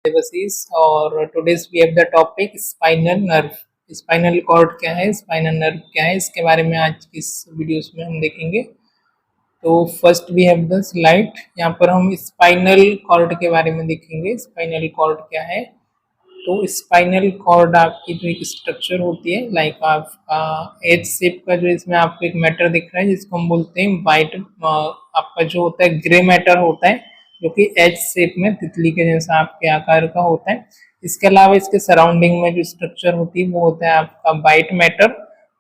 देवशीष और today's we have the topic spinal nerve. Spinal cord क्या है, स्पाइनल नर्व क्या है, इसके बारे में आज की इस वीडियोस में हम देखेंगे। तो first we have the slide. यहाँ पर हम स्पाइनल कॉर्ड के बारे में देखेंगे। स्पाइनल कॉर्ड क्या है, तो स्पाइनल कॉर्ड आपकी जो एक स्ट्रक्चर होती है लाइक आपका एच शेप का, जो इसमें आपको एक मैटर दिख रहा है जिसको हम बोलते हैं वाइट, आपका जो होता है ग्रे मैटर होता है, जो कि एच शेप में तितली के जैसा आपके आकार का होता है। इसके अलावा इसके सराउंडिंग में जो स्ट्रक्चर होती है वो होता है आपका वाइट मैटर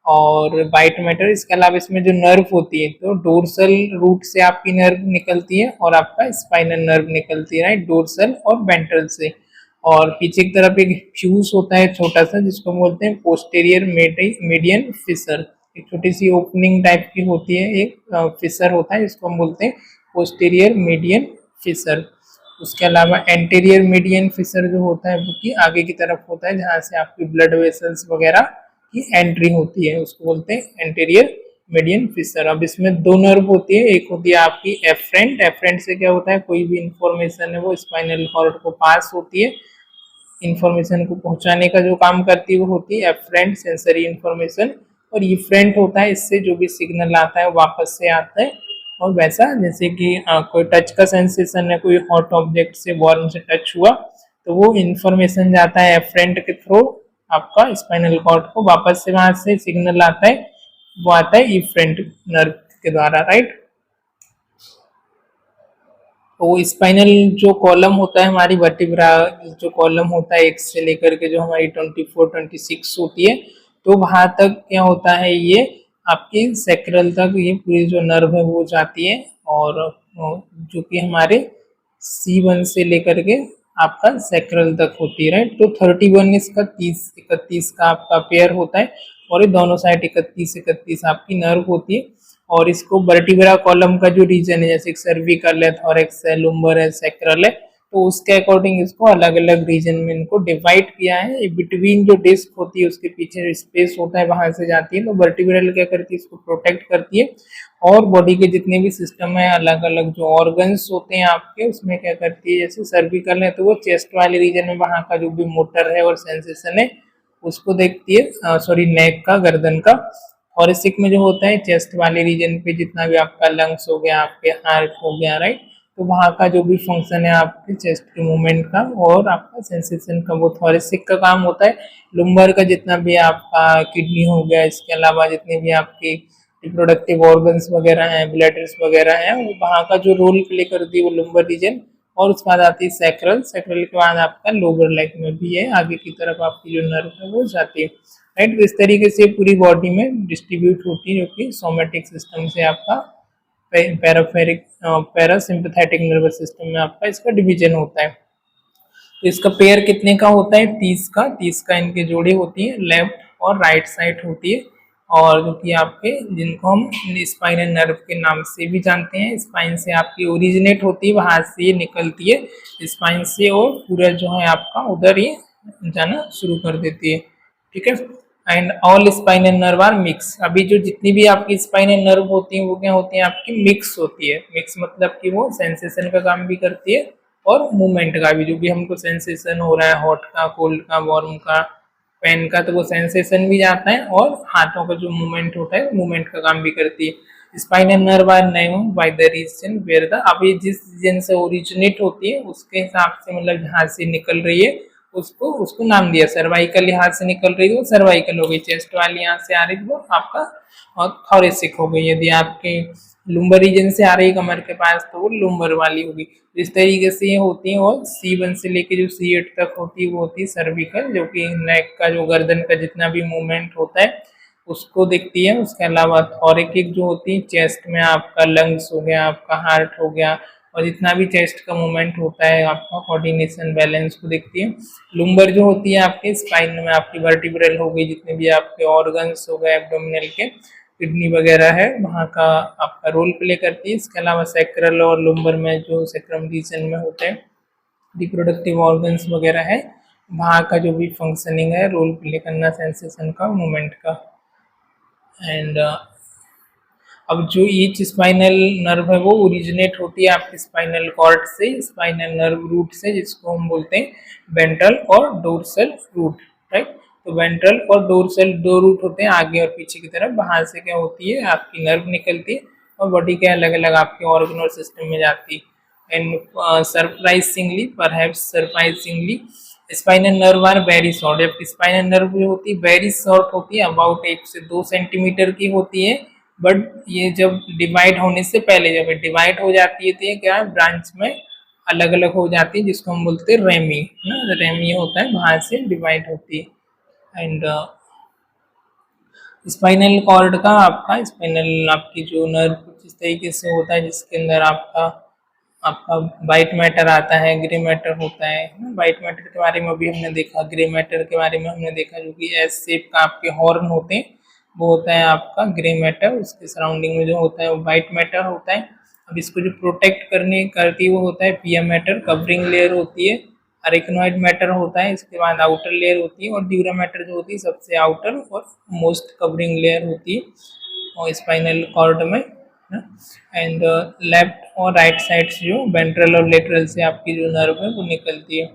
और वाइट मैटर। इसके अलावा इसमें जो नर्व होती है, तो डोर्सल रूट से आपकी नर्व निकलती है और आपका स्पाइनल नर्व निकलती है, राइट, डोर्सल और वेंट्रल से। और पीछे की तरफ एक फ्यूज होता है छोटा सा, जिसको बोलते हैं पोस्टेरियर मीडियन फिशर। एक छोटी सी ओपनिंग टाइप की होती है, एक फिशर होता है जिसको हम बोलते हैं पोस्टेरियर मीडियन फिशर। उसके अलावा एंटीरियर मीडियन फिशर जो होता है वो कि आगे की तरफ होता है, जहाँ से आपकी ब्लड वेसल्स वगैरह की एंट्री होती है, उसको बोलते हैं एंटीरियर मीडियन फिशर। अब इसमें दो नर्व होती है, एक होती है आपकी एफरेंट। एफरेंट से क्या होता है, कोई भी इंफॉर्मेशन है वो स्पाइनल कॉर्ड को पास होती है, इंफॉर्मेशन को पहुंचाने का जो काम करती है वो होती है एफरेंट सेंसरी इंफॉर्मेशन। और इफरेंट होता है, इससे जो भी सिग्नल आता है वापस से आता है। और वैसा जैसे कि कोई टच का सेंसेशन है, कोई हॉट ऑब्जेक्ट से वार्म से टच हुआ तो वो इंफॉर्मेशन जाता है एफरेंट के थ्रू आपका स्पाइनल कॉर्ड को, वापस से वहां से सिग्नल आता है, वो आता है इफरेंट नर्व के द्वारा, राइट। तो स्पाइनल जो कॉलम होता है हमारी वर्टिब्रा, जो कॉलम होता है एक से लेकर के जो हमारी 24-26 होती है, तो वहां तक क्या होता है, ये आपकी सैक्रल तक ये पूरी जो नर्व है वो जाती है। और जो कि हमारे C1 से लेकर के आपका सैक्रल तक होती है, राइट। तो 31 इसका 30-31 का आपका पेयर होता है और ये दोनों साइड 31-31 आपकी नर्व होती है। और इसको वर्टिब्रा कॉलम का जो रीजन है, जैसे सर्विकल है, थॉरेक्स है, लुम्बर है, सैक्रल है, तो उसके अकॉर्डिंग इसको अलग अलग रीजन में इनको डिवाइड किया है। बिटवीन जो डिस्क होती है उसके पीछे जो स्पेस होता है वहां से जाती है, तो वर्टिब्रल क्या करती है, इसको प्रोटेक्ट करती है। और बॉडी के जितने भी सिस्टम है, अलग अलग जो ऑर्गन्स होते हैं आपके, उसमें क्या करती है, जैसे सर्विकल है तो वो चेस्ट वाले रीजन में वहां का जो भी मोटर है और सेंसेशन है उसको देखती है, सॉरी नेक का, गर्दन का। थोरेसिक में जो होता है चेस्ट वाले रीजन पे जितना भी आपका लंग्स हो गया, आपके हार्ट हो गया, राइट, तो वहाँ का जो भी फंक्शन है आपके चेस्ट के मूवमेंट का और आपका सेंसेशन का, वो थोरेसिक का काम होता है। लुम्बर का जितना भी आपका किडनी हो गया, इसके अलावा जितने भी आपके रिप्रोडक्टिव ऑर्गन्स वगैरह हैं, ब्लैडर्स वगैरह हैं, वो वहाँ का जो रोल प्ले करती है वो लुम्बर रीजन। और उसके बाद आती है सैक्रल। सैक्रल के बाद आपका लोअर लेग में भी है, आगे की तरफ आपकी जो नर्व है वो जाती है, राइट। तो इस तरीके से पूरी बॉडी में डिस्ट्रीब्यूट होती है, जो कि सोमेटिक सिस्टम से आपका पैरासिम्पैथेटिक नर्वस सिस्टम में आपका इसका डिवीजन होता है। तो इसका पेयर कितने का होता है, 30 का इनके जोड़े होती है, लेफ्ट और राइट साइड होती है। और जो कि आपके जिनको हम स्पाइनल नर्व के नाम से भी जानते हैं, स्पाइन से आपकी ओरिजिनेट होती है, वहां से ये निकलती है स्पाइन से, और पूरा जो है आपका उधर ये जाना शुरू कर देती है, ठीक है। And all spinal nerve are mix. अभी जो जितनी भी आपकी स्पाइनल नर्व होती है वो क्या होती है, आपकी मिक्स होती है। मिक्स मतलब कि वो सेंसेशन का काम भी करती है और मूवमेंट का भी, जो भी हमको सेंसेशन हो रहा है हॉट का, कोल्ड का, वार्म का, पेन का, तो वो सेंसेशन भी जाता है और हाथों का जो मूवमेंट होता है मूवमेंट का काम भी करती है। Spinal nerve are named by the region where the, अब ये जिस रीजन से ओरिजिनेट होती है उसके हिसाब से, मतलब जहाँ से निकल रही है उसको उसको नाम दिया। सर्वाइकल यहाँ से निकल रही है वो सर्वाइकल हो गई, चेस्ट वाली यहाँ से आ रही है वो आपका और थोरेसिक हो गई। यदि आपके लुम्बर रीजन से आ रही है कमर के पास तो वो लुम्बर वाली होगी। इस तरीके से ये होती है। और C1 से लेके जो C8 तक होती है वो होती है सर्विकल, जो कि नेक का, जो गर्दन का जितना भी मूवमेंट होता है उसको देखती है। उसके अलावा थोरेकिक जो होती है, चेस्ट में आपका लंग्स हो गया, आपका हार्ट हो गया, और जितना भी चेस्ट का मूवमेंट होता है आपका कोऑर्डिनेशन बैलेंस को देखती है। लुम्बर जो होती है आपके स्पाइन में आपकी वर्टिब्रल हो गई, जितने भी आपके ऑर्गन्स हो गए एब्डोमिनल के, किडनी वगैरह है, वहाँ का आपका रोल प्ले करती है। इसके अलावा सैक्रल और लुम्बर में जो सैक्रम रीजन में होते हैं रिप्रोडक्टिव ऑर्गन्स वगैरह है, वहाँ का जो भी फंक्शनिंग है रोल प्ले करना सेंसेशन का, मूवमेंट का। एंड अब जो ईच स्पाइनल नर्व है वो ओरिजिनेट होती है आपके स्पाइनल कॉर्ड से, स्पाइनल नर्व रूट से, जिसको हम बोलते हैं वेंट्रल और डोर्सल रूट, राइट। तो वेंट्रल और डोर्सल दो रूट होते हैं आगे और पीछे की तरफ, वहां से क्या होती है आपकी नर्व निकलती है और बॉडी के अलग अलग आपके ऑर्गन और सिस्टम में जाती है। And surprisingly, perhaps surprisingly, spinal nerve are very short, जबकि स्पाइनल नर्व जो होती है वेरी शॉर्ट होती है, अबाउट 1 से 2 सेंटीमीटर की होती है। बट ये जब डिवाइड होने से पहले, जब डिवाइड हो जाती है तो ये क्या है, ब्रांच में अलग अलग हो जाती है, जिसको हम बोलते हैं रेमी, ना रेमी होता है, वहां से डिवाइड होती है। एंड स्पाइनल कॉर्ड का आपका स्पाइनल आपकी जो नर्व कुछ इस तरीके से होता है, जिसके अंदर आपका आपका वाइट मैटर आता है, ग्रे मैटर होता है ना। वाइट मैटर के बारे में अभी हमने देखा, ग्रे मैटर के बारे में हमने देखा, जो कि एस शेप का आपके हॉर्न होते हैं, वो होता है आपका ग्रे मैटर। उसके सराउंडिंग में जो होता है वो वाइट मैटर होता है। अब इसको जो प्रोटेक्ट करती है वो होता है पिया मैटर, कवरिंग लेयर होती है। अरेक्नोइड मैटर होता है, इसके बाद आउटर लेयर होती है, और ड्यूरा मैटर जो होती है सबसे आउटर और मोस्ट कवरिंग लेयर होती है और स्पाइनल कॉर्ड में। एंड लेफ्ट और राइट साइड से जो वेंट्रल और लेटरल से आपकी जो नर्व है वो निकलती है।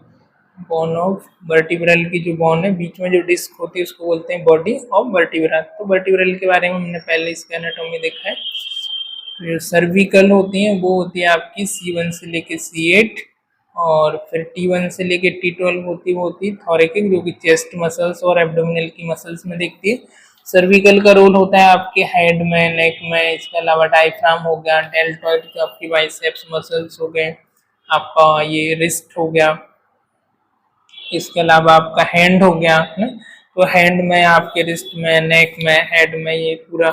बोन ऑफ वर्टिब्रल की जो बोन है, बीच में जो डिस्क होती है उसको बोलते हैं बॉडी ऑफ वर्टिब्रा। तो वर्टिब्रल के बारे में हमने पहले इसका एनाटॉमी देखा है। तो जो सर्विकल होती हैं वो होती है आपकी C1 से लेके C8, और फिर T1 से लेके T12 होती है, वो होती है थोरेकिक, जो कि चेस्ट मसल्स और एब्डोमिनल की मसल्स में दिखती है। सर्विकल का रोल होता है आपके हेड में, नेक में, इसके अलावा डायफ्राम हो गया, डेल्टॉइड जो आपकी बाइसेप्स मसल्स हो गए, आपका ये रिस्ट हो गया, इसके अलावा आपका हैंड हो गया है। तो हैंड में, आपके रिस्ट में, नेक में, हेड में, ये पूरा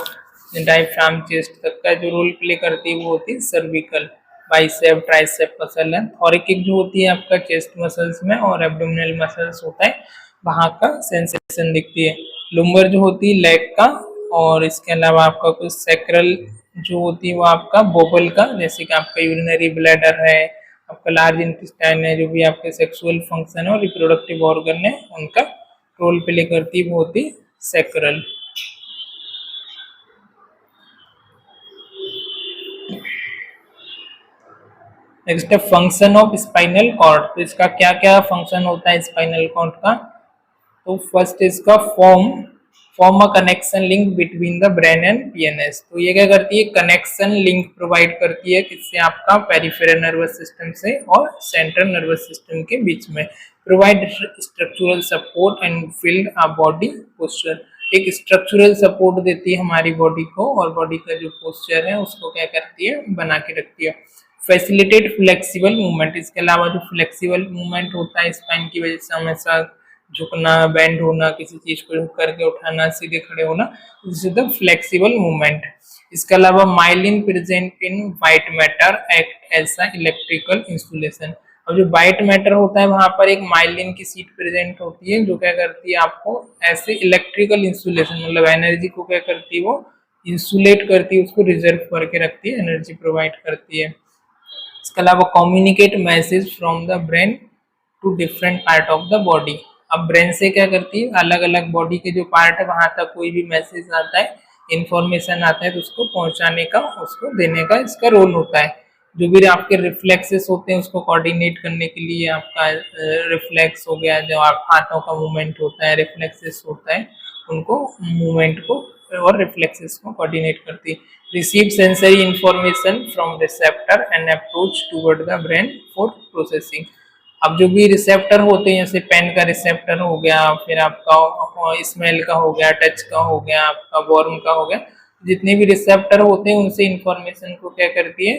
डायफ्राम चेस्ट तक का जो रोल प्ले करती है वो होती है सर्विकल। बाइसेप, ट्राइसेप मसल है। थोरेकिक जो होती है आपका चेस्ट मसल्स में, और एब्डोमिनल मसल्स होता है, वहां का सेंसेशन दिखती है। लुम्बर जो होती है लेग का, और इसके अलावा आपका कुछ सैक्रल जो होती है वो आपका बोबल का, जैसे कि आपका यूरिनरी ब्लैडर है, आपका लार्ज इंटेस्टाइन है, जो भी आपके सेक्सुअल फंक्शन है और रिप्रोडक्टिव ऑर्गन है उनका रोल प्ले करती है, वो होती है सैक्रल। नेक्स्ट है फंक्शन ऑफ स्पाइनल कॉर्ड। तो इसका क्या क्या फंक्शन होता है स्पाइनल कॉर्ड का। तो फर्स्ट इसका form a connection link between the brain and PNS. तो ये क्या करती है, कनेक्शन लिंक प्रोवाइड करती है, किससे, आपका पेरिफेरल नर्वस सिस्टम से और सेंट्रल नर्वस सिस्टम के बीच में। Provide structural support and filled a body posture. एक स्ट्रक्चरल सपोर्ट देती है हमारी बॉडी को, और बॉडी का जो पोस्चर है उसको क्या करती है, बना के रखती है। Facilitate flexible movement. इसके अलावा जो फ्लेक्सिबल मूवमेंट होता है स्पाइन की वजह से, हमेशा झुकना, बेंड होना, किसी चीज को करके उठाना, सीधे खड़े होना, this is the flexible movement. इसके अलावा myelin present in white matter act as a electrical insulation. अब जो व्हाइट मैटर होता है वहां पर एक माइलिन की सीट प्रेजेंट होती है, जो क्या करती है आपको ऐसे इलेक्ट्रिकल इंसुलेशन, मतलब एनर्जी को क्या करती है, वो इंसुलेट करती है, उसको रिजर्व करके रखती है, एनर्जी प्रोवाइड करती है। इसके अलावा communicate message from the brain to different part of the body. अब ब्रेन से क्या करती है, अलग अलग बॉडी के जो पार्ट है वहां तक कोई भी मैसेज आता है, इंफॉर्मेशन आता है, तो उसको पहुंचाने का, उसको देने का इसका रोल होता है। जो भी आपके रिफ्लेक्सेस होते हैं उसको कोऑर्डिनेट करने के लिए, आपका रिफ्लेक्स हो गया, जो आप हाथों का मूवमेंट होता है, रिफ्लेक्सेस होता है, उनको मूवमेंट को और रिफ्लेक्सेस को कोऑर्डिनेट करती है। Receive sensory information from receptor and approach toward the brain for processing. अब जो भी रिसेप्टर होते हैं, जैसे पेन का रिसेप्टर हो गया, फिर आपका स्मेल का हो गया, टच का हो गया, आपका वार्म का हो गया, जितने भी रिसेप्टर होते हैं उनसे इंफॉर्मेशन को क्या करती है,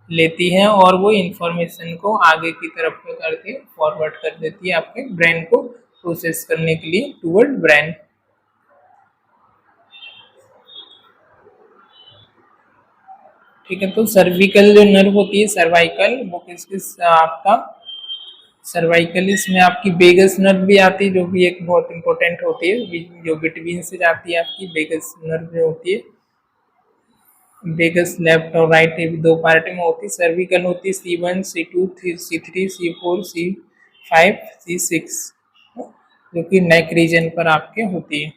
लेती है, और वो इंफॉर्मेशन को आगे की तरफ क्या करती है, फॉरवर्ड कर देती है आपके ब्रेन को प्रोसेस करने के लिए टुवर्ड ब्रेन। ठीक है। तो सर्विकल जो नर्व होती है, सर्वाइकल, वो किस किस आपका सर्वाइकल, इसमें आपकी वेगस नर्व भी आती है, जो भी एक बहुत इंपॉर्टेंट होती है, जो बिटवीन से जाती है, आपकी वेगस नर्व जो होती है। वेगस लेफ्ट और राइट दो पार्ट में होती है। सर्विकल होती है C1, C2, C3, C4, C5, C6, जो कि नेक रीजन पर आपके होती है।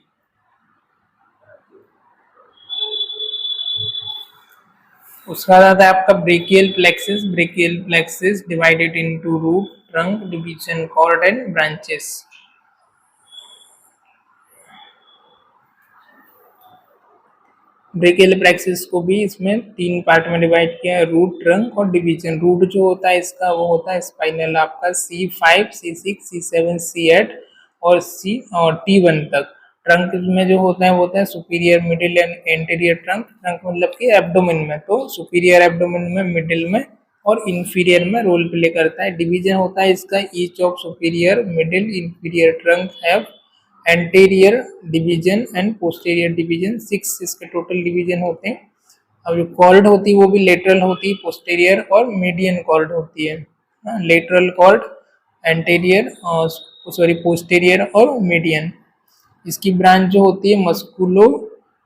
उसका आता है आपका brachial plexus. Brachial plexus divided into root, trunk, division, cord and branches. Brachial plexus को भी इसमें 3 पार्ट में डिवाइड किया है, रूट, ट्रंक और डिवीजन। रूट जो होता है इसका वो होता है स्पाइनल आपका C5, C6, C7, C8 और T1 तक। ट्रंक में जो होता है वो होता है superior, middle and anterior trunk. Trunk मतलब कि एब्डोमेन में, तो सुपीरियर एब्डोमेन में, मिडिल में और इंफीरियर में रोल प्ले करता है। डिवीजन होता है इसका each of superior, middle, inferior trunk have anterior division and posterior division. 6 इसके टोटल डिवीजन होते हैं। अब जो कॉर्ड होती है वो भी लेटरल होती है, पोस्टीरियर और मीडियन कॉर्ड होती है। Lateral cord, anterior, sorry posterior और मीडियन। इसकी ब्रांच जो होती है मस्कुलो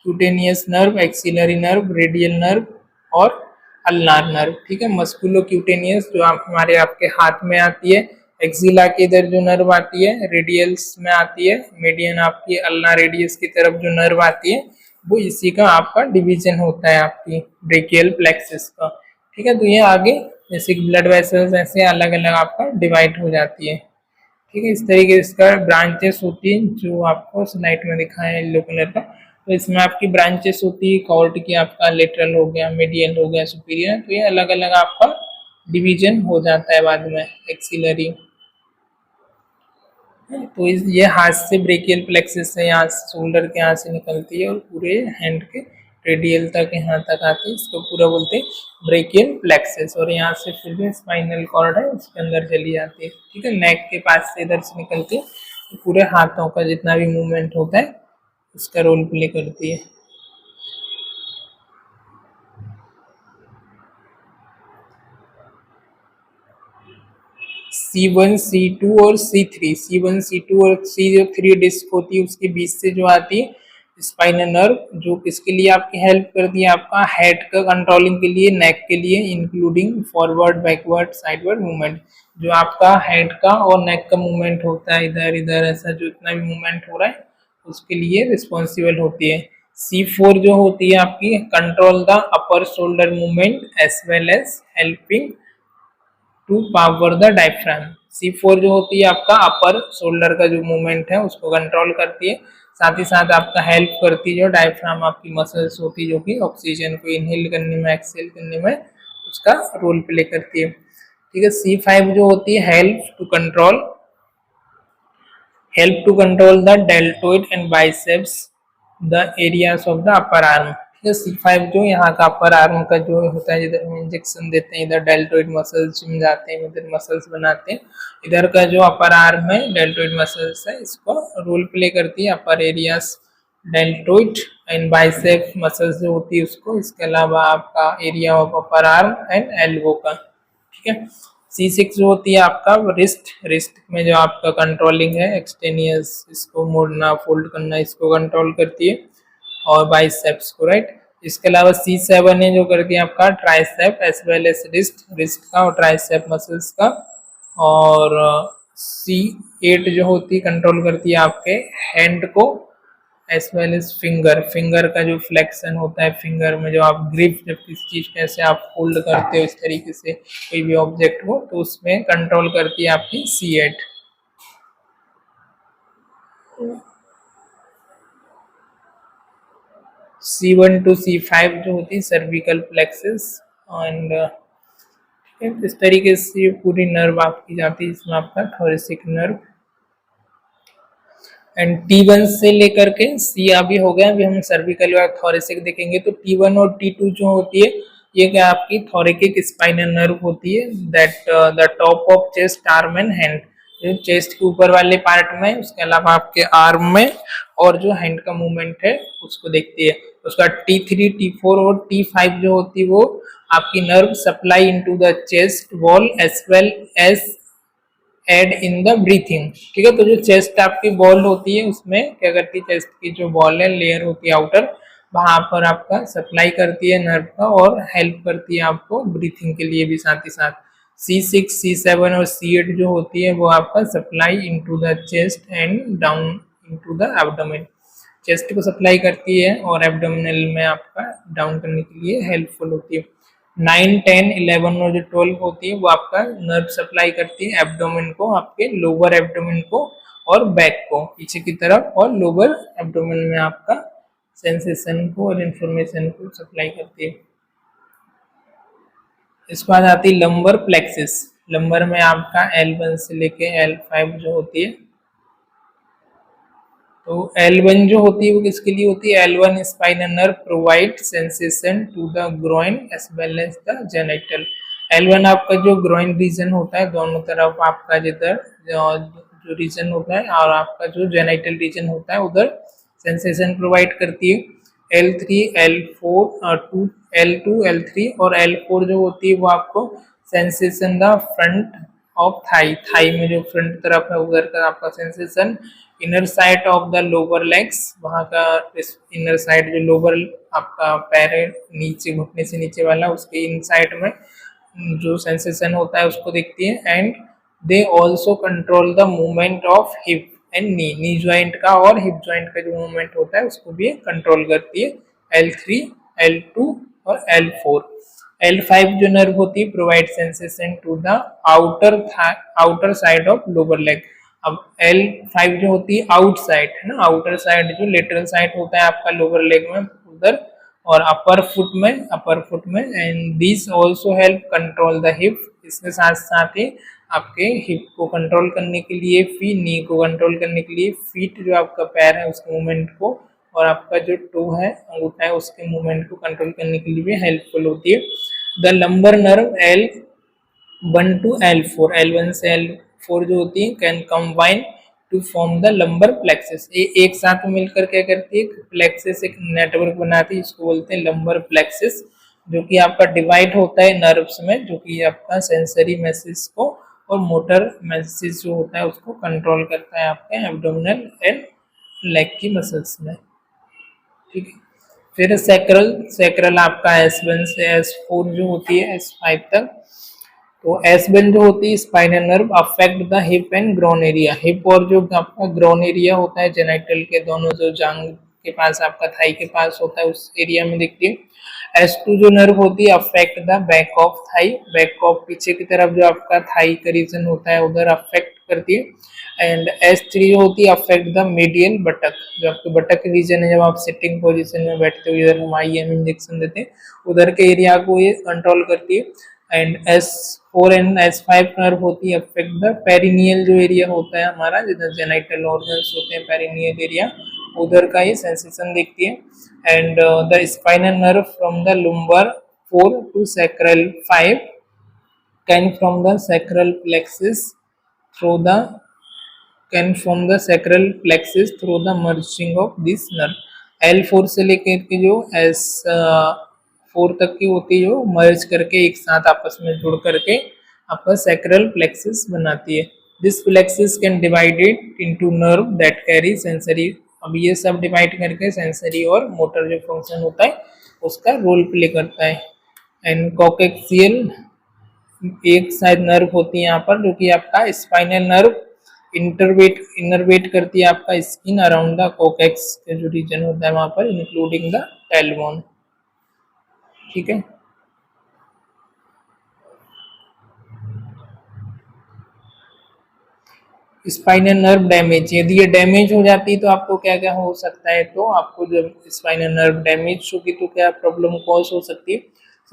cutaneous nerve, axillary nerve, radial nerve और अल्नार नर्व। ठीक है, मस्कुलो क्यूटेनियस जो हमारे आपके हाथ में आती है, एक्सिला के इधर जो नर्व आती है रेडियल्स में आती है, मीडियन आपकी अल्नार रेडियस की तरफ जो नर्व आती है वो इसी का आपका डिवीजन होता है आपकी ब्रेकियल प्लेक्सिस का। ठीक है, तो ये आगे जैसे ब्लड वेसल्स ऐसे अलग अलग आपका डिवाइड हो जाती है। ठीक है, इस तरीके से इसका ब्रांचेस होती है जो आपको स्लाइड में दिखाया है येलो कलर का। तो इसमें आपकी ब्रांचेस होती है कॉर्ड की, आपका लेटरल हो गया, मीडियल हो गया, सुपीरियर। तो ये अलग अलग आपका डिवीजन हो जाता है बाद में एक्सिलरी। तो ये हाथ से ब्रेकियल प्लेक्सिस से यहाँ से शोल्डर के यहाँ से निकलती है और पूरे हैंड के रेडियल तक यहाँ तक आती है। इसको पूरा बोलते हैं ब्रेकियल प्लेक्सिस। और यहाँ से फिर भी स्पाइनल कॉर्ड है उसके अंदर चली जाती है। ठीक है, नेक के पास से इधर से निकलती है, तो पूरे हाथों का जितना भी मूवमेंट होता है उसका रोल प्ले करती है। C1, C2 और C3, C1, C2 और C जो 3 डिस्क होती है उसके बीच से जो आती है स्पाइनल नर्व, जो किसके लिए आपकी हेल्प करती है, आपका हेड का कंट्रोलिंग के लिए, नेक के लिए, including forward, backward, sideward movement. जो आपका हेड का और नेक का मूवमेंट होता है, इधर इधर ऐसा जो इतना भी मूवमेंट हो रहा है उसके लिए रिस्पॉन्सिबल होती है। C4 जो होती है आपकी control the upper shoulder movement as well as helping to power the diaphragm. C4 जो होती है आपका अपर शोल्डर का जो मूवमेंट है उसको कंट्रोल करती है, साथ ही साथ आपका हेल्प करती है जो डायफ्राम आपकी मसल्स होती है जो कि ऑक्सीजन को इनहेल करने में, एक्सहेल करने में उसका रोल प्ले करती है। ठीक है, C5 जो होती है help to control the deltoid and biceps the areas of the upper arm. C5 जो यहाँ का अपर आर्म का जो होता है, इधर इंजेक्शन देते हैं, इधर डेल्टोइड मसल्स जिम जाते हैं, इधर मसल्स बनाते हैं। इधर का जो अपर आर्म है डेल्टोइड मसल्स है, इसको रोल प्ले करती है upper areas deltoid and bicep muscles जो होती है उसको। इसके अलावा आपका area of upper arm and elbow का। ठीक है, C6 जो होती है आपका रिस्ट में जो आपका कंट्रोलिंग है, एक्सटेनियस, इसको मोड़ना, फोल्ड करना, इसको कंट्रोल करती है और बाइसेप्स को, राइट। इसके अलावा C7 है जो करती है आपका tricep as well as wrist का और ट्राइसेप मसल्स का। और C8 जो होती है कंट्रोल करती है आपके हैंड को एज वेल एज फिंगर का जो फ्लेक्शन होता है, फिंगर में जो आप ग्रिप जब किसी चीज के ऐसे आप होल्ड करते हो इस तरीके से कोई भी ऑब्जेक्ट को, तो उसमें कंट्रोल करती है आपकी C8। C1 to C5 जो होती है सर्विकल प्लेक्सिस एंड इस तरीके से पूरी नर्व आपकी जाती है। इसमें आपका थोरेसिक नर्व एंड T1 से लेकर के C अभी हो गया। अभी हम सर्विकल और थोरेसिक देखेंगे। तो T1 और T2 जो होती है ये क्या आपकी थोरेकिक स्पाइनल नर्व होती है, that the top of chest, arm and hand, जो चेस्ट के ऊपर वाले पार्ट में, उसके अलावा आपके आर्म में और जो हैंड का मूवमेंट है उसको देखती है। उसका T3, T4 और T5 जो होती है वो आपकी nerve supply into the chest wall as well as aid in the breathing. ठीक है, तो जो चेस्ट आपकी बॉल होती है उसमें क्या करती है, चेस्ट की जो बॉल है, लेयर होती है आउटर, वहां पर आपका सप्लाई करती है नर्व का और हेल्प करती है आपको ब्रीथिंग के लिए भी साथ ही साथ। C6, C7 और C8 जो होती है वो आपका supply into the chest and down into the abdomen, chest को सप्लाई करती है और एब्डोमिनल में आपका डाउन करने के लिए हेल्पफुल होती है। 9, 10, 11 और जो 12 होती है वो आपका नर्व सप्लाई करती है एब्डोमेन को, आपके लोअर एब्डोमेन को और बैक को पीछे की तरफ, और लोअर एब्डोमेन में आपका सेंसेशन को और इंफॉर्मेशन को सप्लाई करती है। इसके बाद आती है लंबर प्लेक्सिस। लंबर में आपका L1 से लेके L5 जो होती है, तो L1 जो होती है वो किसके लिए होती है? L1 spinal nerve provide sensation to the groin as well as the genital. L1 आपका जो ग्रोइन रीजन होता है, दोनों तरफ आपका जिधर जो रीजन होता है और आपका जो जेनिटल रीजन होता है उधर सेंसेशन प्रोवाइड करती है। L3, L4, L2, L3 और L4 जो होती है वो आपको sensation the front of thigh, thigh में जो फ्रंट तरफ है उधर का आपका sensation. Inner side of the lower legs, वहाँ का इनर साइड जो लोअर आपका पैर है नीचे घुटने से नीचे वाला, उसके इन साइड में जो सेंसेशन होता है उसको देखती है। And they also control the movement of hip and knee joint का और हिप ज्वाइंट का जो मूवमेंट होता है उसको भी कंट्रोल करती है। L3, L2 और L4। L5 जो नर्व होती है provide sensation to the outer side of lower leg. अब L5 जो होती है आउटसाइड है ना, आउटर साइड जो लेटरल साइड होता है आपका लोअर लेग में उधर, और अपर फुट में and this also help control the hip. इसके साथ साथ ही आपके हिप को कंट्रोल करने के लिए, नी को कंट्रोल करने के लिए, फीट जो आपका पैर है उसके मूवमेंट को, और आपका जो टो है अंगूठा है उसके मूवमेंट को कंट्रोल करने के लिए भी हेल्पफुल होती है। The lumbar nerve L1 to L4, L1 से L4 जो होती है can combine to form the lumbar plexus. ये एक साथ मिलकर क्या करती है? प्लेक्सिस एक नेटवर्क बनाती है, इसको बोलते हैं लंबर प्लेक्सिस, जो कि आपका डिवाइड होता है नर्व्स में, जो कि आपका सेंसरी मैसेज को और मोटर मैसेज जो होता है उसको कंट्रोल करता है आपके एब्डोमिनल एंड लेग की मसल्स में। ठीक है, फिर सैक्रल आपका S1 से S4 जो होती है S5 तक। तो S1 जो होती है spinal nerve affect the hip and grown area. Hip और जो आपका ग्रोन एरिया होता है जेनिटल के दोनों जो जांग के पास आपका थाई के पास होता है उस एरिया में दिखती है। S2 जो नर्व होती है affect the back of thigh, back of पीछे की तरफ जो आपका थाई का रीजन होता है उधर अफेक्ट करती है। एंड S3 जो होती है अफेक्ट द मीडियल बटक, जो आपके बटक रीजन है, जब आप सिटिंग पोजीशन में बैठते हो इधर हम IM इंजेक्शन देते हैं उधर के एरिया को ये कंट्रोल करती है। And S4 and S5 nerve होती है अफेक्ट द पेरिनियल जो एरिया होता है हमारा, जिधर जेनिटल ऑर्गन्स होते हैं पेरिनियल एरिया, उधर का ये सेंसेशन देखती है। And the spinal nerve from the lumbar 4 to sacral 5 can from the sacral plexus through the merging of this nerve। L4 से लेकर के जो S4 तक की होती है जो मर्ज करके एक साथ आपस में जुड़ करके आपका sacral plexus बनाती है। This plexus can divided into nerve that carry sensory। अब ये सब डिवाइड करके सेंसरी और मोटर जो फंक्शन होता है उसका रोल प्ले करता है। एंड कॉकेक्सियल एक साइड नर्व होती है यहाँ पर, जो कि आपका स्पाइनल नर्व इनरवेट करती है आपका स्किन अराउंड द कोकेक्स के जो रीजन होता है वहां पर, इंक्लूडिंग द टेलबोन। ठीक है, स्पाइनल नर्व डैमेज, यदि ये डैमेज हो जाती है तो आपको क्या क्या हो सकता है? तो आपको जब स्पाइनल नर्व डैमेज होगी तो क्या प्रॉब्लम कॉज हो सकती है?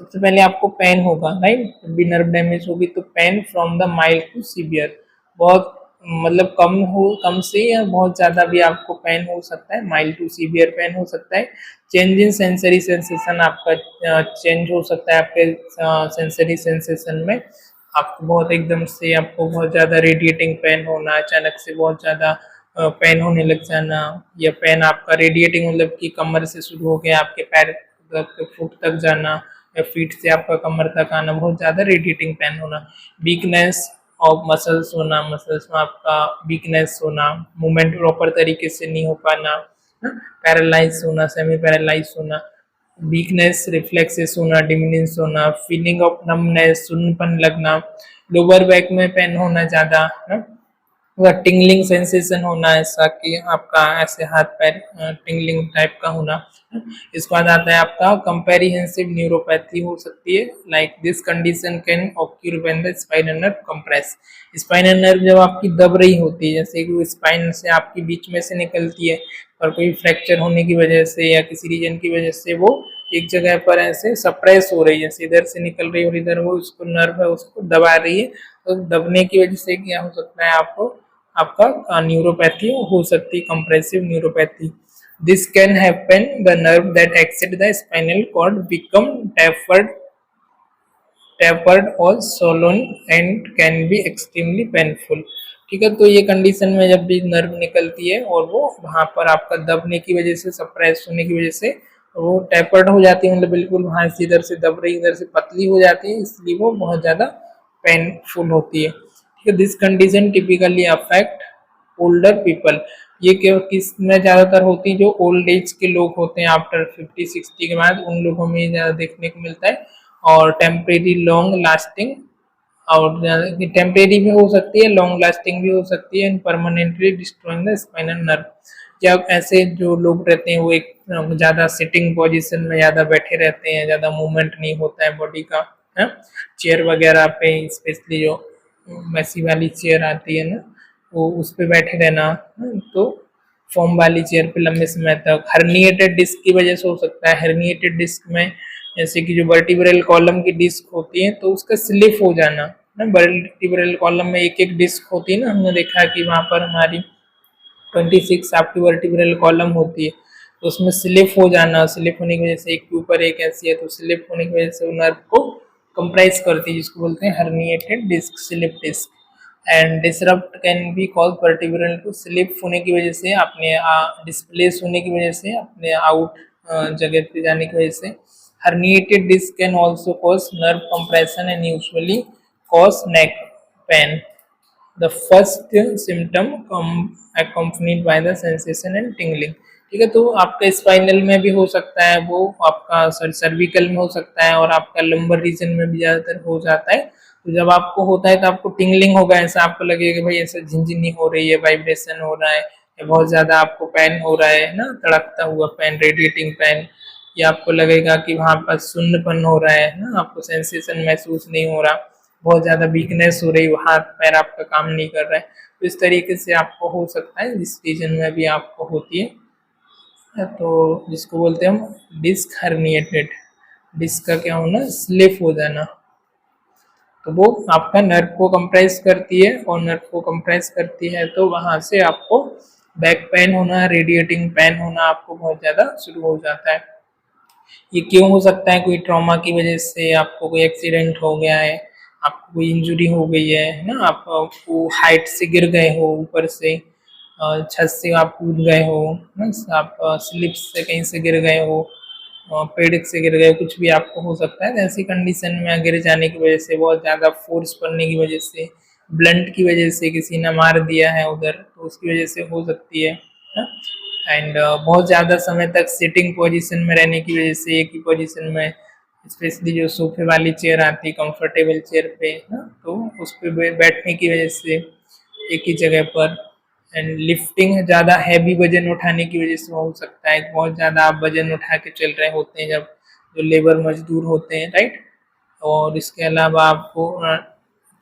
सबसे पहले आपको पेन होगा, राइट? जब भी नर्व डैमेज होगी तो pain from the mild to severe, बहुत मतलब कम से या बहुत ज़्यादा भी आपको पेन हो सकता है, माइल्ड टू सीवियर पेन हो सकता है। चेंज इन सेंसरी सेंसेशन, आपका चेंज हो सकता है आपके सेंसरी सेंसेशन में, आपको बहुत एकदम से आपको बहुत ज़्यादा रेडिएटिंग पेन होना, अचानक से बहुत ज़्यादा पेन होने लग जाना, या पेन आपका रेडिएटिंग मतलब कि कमर से शुरू हो गया आपके पैर तक, फुट तक जाना, या फीट से आपका कमर तक आना, बहुत ज़्यादा रेडिएटिंग पेन होना। वीकनेस ऑफ मसल्स होना, मसल्स में आपका वीकनेस होना, मूवमेंट प्रॉपर तरीके से नहीं हो पाना, पैरालाइज होना, सेमी पैरालाइज होना, वीकनेस, रिफ्लेक्सेस होना, डिमिनेंस होना, फीलिंग ऑफ नमनेस, सुन्नपन लगना, लोअर बैक में पेन होना ज़्यादा, वह टिंगलिंग सेंसेशन होना, ऐसा कि आपका ऐसे हाथ पैर टिंगलिंग टाइप का होना। इसके बाद आता है आपका कंपेरिहेंसिव न्यूरोपैथी हो सकती है। Like this condition can occur when the spinal nerve compress. Spinal nerve जब आपकी दब रही होती है, जैसे कि वो स्पाइन से आपकी बीच में से निकलती है और कोई फ्रैक्चर होने की वजह से या किसी रीजन की वजह से वो एक जगह पर ऐसे सप्रेस हो रही है, जैसे इधर से निकल रही है और इधर वो उसको नर्व है उसको दबा रही है, तो दबने की वजह से क्या हो सकता है, आपको आपका न्यूरोपैथी हो सकती है, compressive neuropathy. This can happen the nerve that exit the spinal cord become tapered और swollen and can be extremely painful। ठीक है, तो ये कंडीशन में जब भी नर्व निकलती है और वो वहां पर आपका दबने की वजह से, सप्रेस होने की वजह से वो टेपर्ड हो जाती है, मतलब बिल्कुल वहां से इधर से दब रही इधर से पतली हो जाती है, इसलिए वो बहुत ज्यादा पेनफुल होती है। ठीक है, this condition typically affect older people. ये किस में ज्यादातर होती है, जो ओल्ड एज के लोग होते हैं आफ्टर 50-60 के बाद, उन लोगों में ज्यादा देखने को मिलता है। और टेम्परेरी लॉन्ग लास्टिंग, और टेम्परेरी भी हो सकती है, लॉन्ग लास्टिंग भी हो सकती है, permanently destroying the spinal nerve. जब ऐसे जो लोग रहते हैं वो एक ज्यादा सिटिंग पोजीशन में ज्यादा बैठे रहते हैं, ज्यादा मूवमेंट नहीं होता है बॉडी का, है चेयर वगैरह पे, स्पेशली जो मैसी वाली चेयर आती है ना, वो उस पे बैठे रहना, तो फॉर्म वाली चेयर पे लंबे समय तक, हर्निएटेड डिस्क की वजह से हो सकता है। हर्निएटेड डिस्क में जैसे कि जो वर्टिब्रल कॉलम की डिस्क होती है तो उसका स्लिप हो जाना ना, वर्टिब्रल कॉलम में एक एक डिस्क होती है ना, हमने देखा है कि वहां पर हमारी 26 आपकी वर्टिब्रल कॉलम होती है, तो उसमें स्लिप हो जाना, स्लिप होने की वजह से एक के ऊपर एक ऐसी है, तो स्लिप होने की वजह से वो नर्व को कंप्रेस करती है, जिसको बोलते हैं herniated disc, slip disc. And disrupt can be cause vertebral to slip होने की वजह से, अपने डिस्प्लेस होने की वजह से, अपने आउट जगह पे जाने की वजह से। herniated disc can also cause nerve compression and usually cause neck pain. The first symptom come accompanied by the sensation and tingling। ठीक है, तो आपका स्पाइनल में भी हो सकता है, वो आपका सर्विकल में हो सकता है, और आपका लंबर रीजन में भी ज्यादातर हो जाता है। तो जब आपको होता है तो आपको टिंगलिंग होगा, ऐसा आपको लगेगा कि भाई ऐसा झिनझिनी हो रही है, वाइब्रेशन हो रहा है, या बहुत ज्यादा आपको पेन हो रहा है ना, तड़कता हुआ पेन, रेडिएटिंग पेन, या आपको लगेगा कि वहां पर शून्यपन हो रहा है ना, आपको सेंसेशन महसूस नहीं हो रहा, बहुत ज्यादा वीकनेस हो रही, हाथ पैर आपका काम नहीं कर रहा है, तो इस तरीके से आपको हो सकता है, जिस रीजन में भी आपको होती है, तो जिसको बोलते हैं हम डिस्क हर्निएटेड, डिस्क का क्या होना, स्लिप हो जाना। तो वो आपका नर्व को कंप्रेस करती है, और नर्व को कंप्रेस करती है तो वहां से आपको बैक पेन होना, रेडिएटिंग पेन होना आपको बहुत ज्यादा शुरू हो जाता है। ये क्यों हो सकता है, कोई ट्रॉमा की वजह से, आपको कोई एक्सीडेंट हो गया है, आपको कोई इंजरी हो गई है ना, आपको हाइट से गिर गए हो, ऊपर से छत से आप कूद गए हो ना, आप स्लिप से कहीं से गिर गए हो, पेड़ से गिर गए, कुछ भी आपको हो सकता है। ऐसी कंडीशन में गिर जाने की वजह से, बहुत ज़्यादा फोर्स पड़ने की वजह से, ब्लंट की वजह से, किसी ने मार दिया है उधर, तो उसकी वजह से हो सकती है। एंड बहुत ज़्यादा समय तक सिटिंग पोजीशन में रहने की वजह से, एक ही पोजीशन में, स्पेशली जो सोफे वाली चेयर आती है, कंफर्टेबल चेयर पे ना, तो उस पर बैठने की वजह से एक ही जगह पर। एंड लिफ्टिंग, ज़्यादा हैवी वजन उठाने की वजह से हो सकता है, बहुत ज़्यादा आप वजन उठा के चल रहे होते हैं जब, जो लेबर मजदूर होते हैं, राइट। और इसके अलावा आपको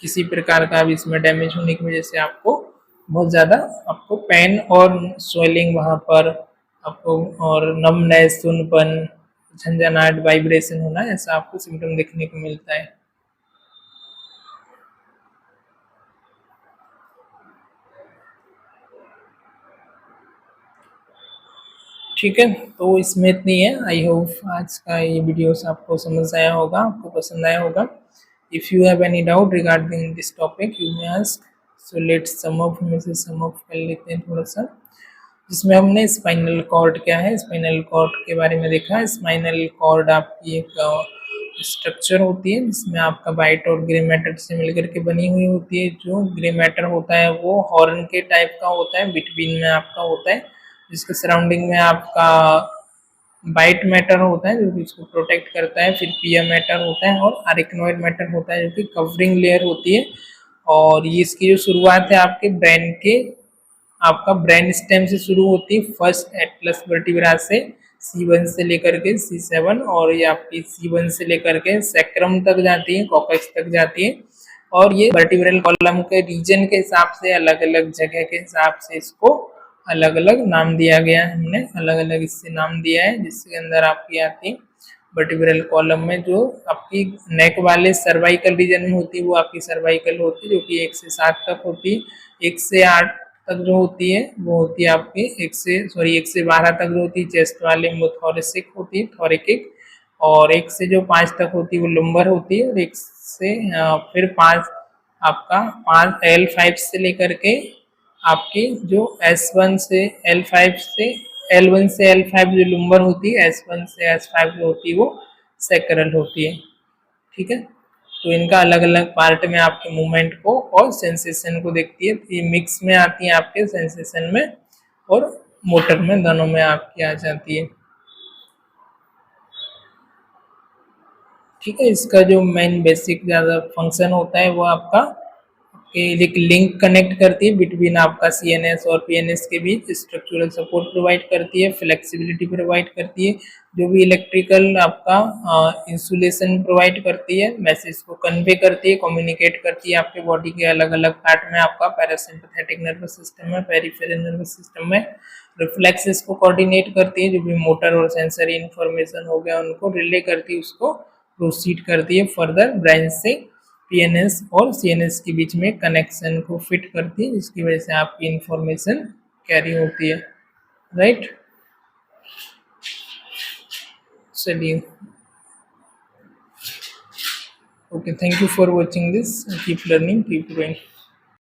किसी प्रकार का भी इसमें डैमेज होने की वजह से आपको बहुत ज़्यादा आपको पेन और स्वेलिंग वहाँ पर आपको, और नमनेस, सुनपन, झंझनाहट, वाइब्रेशन होना, ऐसा आपको सिम्टम देखने को मिलता है। ठीक है, तो इसमें इतनी है। आई होप आज का ये वीडियोस आपको समझ आया होगा, आपको पसंद आया होगा। If you have any doubt regarding this topic you may ask. So let's sum up, में से सम अप कर लेते हैं थोड़ा सा, जिसमें हमने स्पाइनल कॉर्ड क्या है, स्पाइनल कॉर्ड के बारे में देखा। स्पाइनल कॉर्ड आपकी एक स्ट्रक्चर होती है जिसमें आपका वाइट और ग्रे मैटर से मिलकर के बनी हुई होती है। जो ग्रे मैटर होता है वो हॉर्न के टाइप का होता है, बिटवीन में आपका होता है, जिसके सराउंडिंग में आपका वाइट मैटर होता है जो कि इसको प्रोटेक्ट करता है, फिर पिया मैटर होता है, और अरिकनॉइड मैटर होता है जो कि कवरिंग लेयर होती है। और ये इसकी जो शुरुआत है आपके ब्रेन के, आपका ब्रेन स्टेम से शुरू होती है, फर्स्ट एटलस वर्टिब्रा से C1 से लेकर के C7, और ये आपकी C1 से लेकर के सैक्रम तक जाती है, कॉर्टेक्स तक जाती है। और ये वर्टिब्रल कॉलम के रीजन के हिसाब से, अलग अलग जगह के हिसाब से इसको अलग अलग नाम दिया गया है, हमने अलग अलग इससे नाम दिया है, जिसके अंदर आपकी आती है वर्टिब्रल कॉलम में जो आपकी नेक वाले सर्वाइकल रीजन में होती है, वो आपकी सर्वाइकल होती है, जो कि 1 से 7 तक होती है। 1 से 8 तक जो होती है वो होती है आपकी 1 से 12 तक जो होती है चेस्ट वाले वो थोरेसिक होती है, थोरेकिक। और 1 से जो 5 तक होती है वो लंबर होती है। और 1 से फिर 5 आपका 5 L5 से लेकर के आपकी जो S1 से L5 से L1 से L5 जो लंबर होती है, S1 से S5 जो होती है वो सैक्रल होती है। ठीक है, तो इनका अलग अलग पार्ट में आपके मूवमेंट को और सेंसेशन को देखती है। तो ये मिक्स में आती है आपके सेंसेशन में और मोटर में, दोनों में आपकी आ जाती है। ठीक है, इसका जो मेन बेसिक ज़्यादा फंक्शन होता है वो आपका एक लिंक कनेक्ट करती है बिटवीन आपका CNS और PNS के बीच, स्ट्रक्चरल सपोर्ट प्रोवाइड करती है, फ्लेक्सिबिलिटी प्रोवाइड करती है, जो भी इलेक्ट्रिकल आपका इंसुलेशन प्रोवाइड करती है, मैसेज को कन्वे करती है, कम्युनिकेट करती है आपके बॉडी के अलग अलग पार्ट में। आपका पैरासिम्पैथेटिक नर्वस सिस्टम में, पेरिफेरल नर्वस सिस्टम में, रिफ्लेक्सेस को कोऑर्डिनेट करती है, जो भी मोटर और सेंसरी इंफॉर्मेशन हो गया उनको रिले करती है, उसको प्रोसीड करती है फर्दर ब्रेन से PNS और CNS के बीच में कनेक्शन को फिट करती है, जिसकी वजह से आपकी इंफॉर्मेशन कैरी होती है। राइट, चलिए, okay, thank you for watching this, keep learning, keep growing.